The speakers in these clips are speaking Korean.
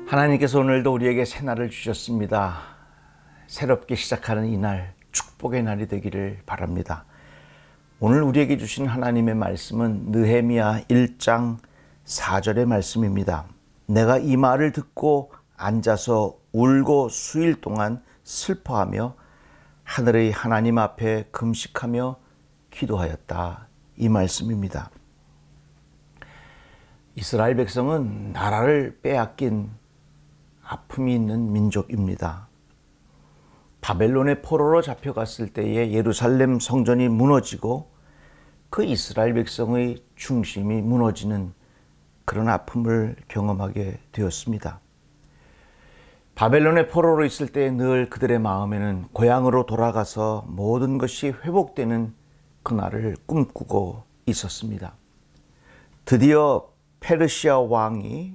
하나님께서 오늘도 우리에게 새날을 주셨습니다. 새롭게 시작하는 이날, 축복의 날이 되기를 바랍니다. 오늘 우리에게 주신 하나님의 말씀은 느헤미야 1장 4절의 말씀입니다. 내가 이 말을 듣고 앉아서 울고 수일 동안 슬퍼하며 하늘의 하나님 앞에 금식하며 기도하였다. 이 말씀입니다. 이스라엘 백성은 나라를 빼앗긴 아픔이 있는 민족입니다. 바벨론의 포로로 잡혀갔을 때에 예루살렘 성전이 무너지고 그 이스라엘 백성의 중심이 무너지는 그런 아픔을 경험하게 되었습니다. 바벨론의 포로로 있을 때 늘 그들의 마음에는 고향으로 돌아가서 모든 것이 회복되는 그날을 꿈꾸고 있었습니다. 드디어 페르시아 왕이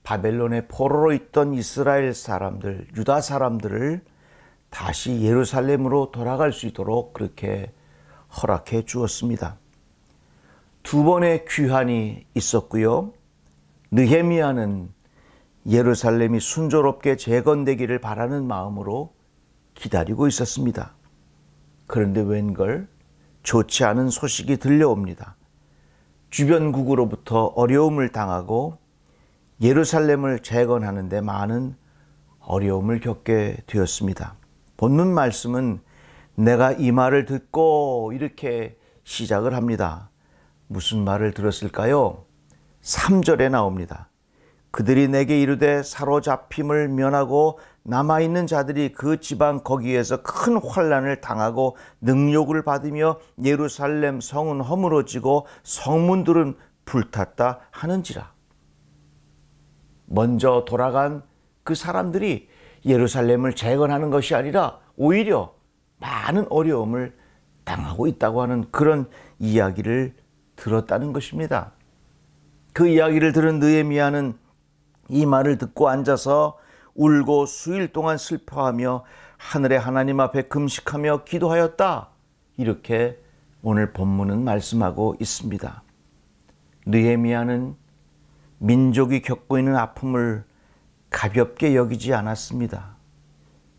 바벨론의 포로로 있던 이스라엘 사람들, 유다 사람들을 다시 예루살렘으로 돌아갈 수 있도록 그렇게 허락해 주었습니다. 두 번의 귀환이 있었고요. 느헤미야는 예루살렘이 순조롭게 재건되기를 바라는 마음으로 기다리고 있었습니다. 그런데 웬걸 좋지 않은 소식이 들려옵니다. 주변국으로부터 어려움을 당하고 예루살렘을 재건하는 데 많은 어려움을 겪게 되었습니다. 본문 말씀은 내가 이 말을 듣고 이렇게 시작을 합니다. 무슨 말을 들었을까요? 3절에 나옵니다. 그들이 내게 이르되 사로잡힘을 면하고 남아있는 자들이 그 지방 거기에서 큰 환난을 당하고 능욕을 받으며 예루살렘 성은 허물어지고 성문들은 불탔다 하는지라. 먼저 돌아간 그 사람들이 예루살렘을 재건하는 것이 아니라 오히려 많은 어려움을 당하고 있다고 하는 그런 이야기를 들었다는 것입니다. 그 이야기를 들은 느헤미야는 이 말을 듣고 앉아서 울고 수일 동안 슬퍼하며 하늘의 하나님 앞에 금식하며 기도하였다. 이렇게 오늘 본문은 말씀하고 있습니다. 느헤미야는 민족이 겪고 있는 아픔을 가볍게 여기지 않았습니다.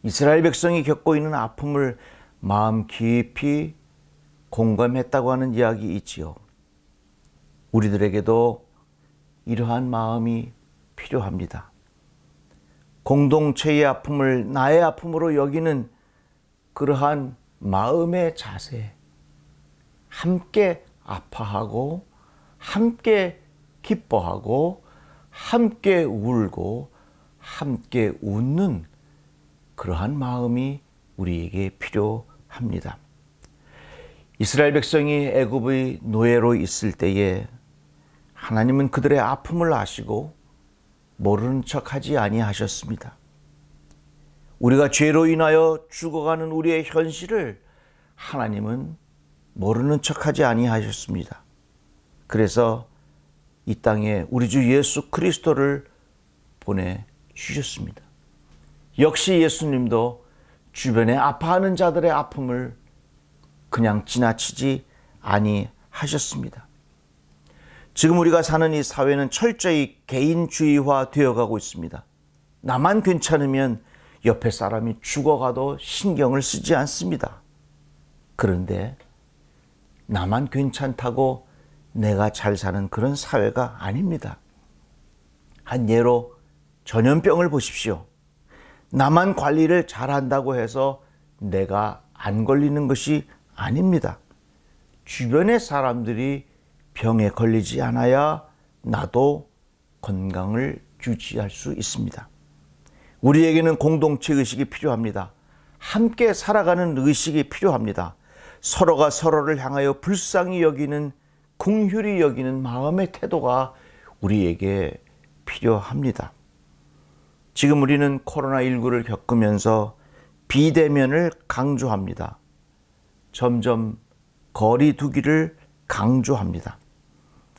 이스라엘 백성이 겪고 있는 아픔을 마음 깊이 공감했다고 하는 이야기 있지요. 우리들에게도 이러한 마음이 필요합니다. 공동체의 아픔을 나의 아픔으로 여기는 그러한 마음의 자세, 함께 아파하고 함께 기뻐하고 함께 울고 함께 웃는 그러한 마음이 우리에게 필요합니다. 이스라엘 백성이 애굽의 노예로 있을 때에 하나님은 그들의 아픔을 아시고 모르는 척하지 아니하셨습니다. 우리가 죄로 인하여 죽어가는 우리의 현실을 하나님은 모르는 척하지 아니하셨습니다. 그래서 이 땅에 우리 주 예수 그리스도를 보내주셨습니다. 역시 예수님도 주변에 아파하는 자들의 아픔을 그냥 지나치지 아니하셨습니다. 지금 우리가 사는 이 사회는 철저히 개인주의화 되어가고 있습니다. 나만 괜찮으면 옆에 사람이 죽어가도 신경을 쓰지 않습니다. 그런데 나만 괜찮다고 내가 잘 사는 그런 사회가 아닙니다. 한 예로 전염병을 보십시오. 나만 관리를 잘한다고 해서 내가 안 걸리는 것이 아닙니다. 주변의 사람들이 병에 걸리지 않아야 나도 건강을 유지할 수 있습니다. 우리에게는 공동체 의식이 필요합니다. 함께 살아가는 의식이 필요합니다. 서로가 서로를 향하여 불쌍히 여기는, 긍휼히 여기는 마음의 태도가 우리에게 필요합니다. 지금 우리는 코로나19를 겪으면서 비대면을 강조합니다. 점점 거리 두기를 강조합니다.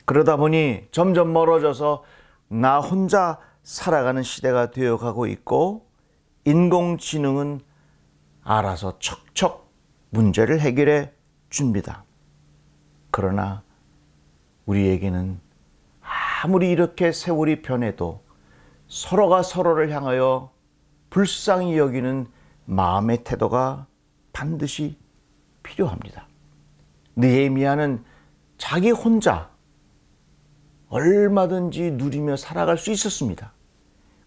그러다 보니 점점 멀어져서 나 혼자 살아가는 시대가 되어가고 있고, 인공지능은 알아서 척척 문제를 해결해 줍니다. 그러나 우리에게는 아무리 이렇게 세월이 변해도 서로가 서로를 향하여 불쌍히 여기는 마음의 태도가 반드시 필요합니다. 느헤미야는 자기 혼자 얼마든지 누리며 살아갈 수 있었습니다.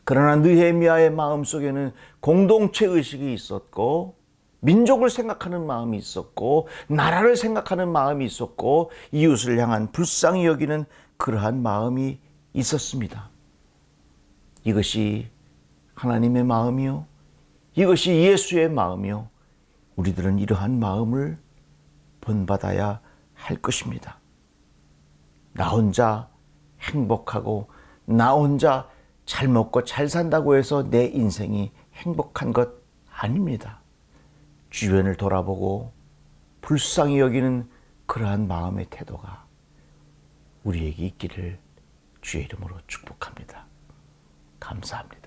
그러나 느헤미야의 마음속에는 공동체 의식이 있었고, 민족을 생각하는 마음이 있었고, 나라를 생각하는 마음이 있었고, 이웃을 향한 불쌍히 여기는 그러한 마음이 있었습니다. 이것이 하나님의 마음이요, 이것이 예수의 마음이요, 우리들은 이러한 마음을 본받아야 할 것입니다. 나 혼자 행복하고 나 혼자 잘 먹고 잘 산다고 해서 내 인생이 행복한 것 아닙니다. 주변을 돌아보고 불쌍히 여기는 그러한 마음의 태도가 우리에게 있기를 주의 이름으로 축복합니다. 감사합니다.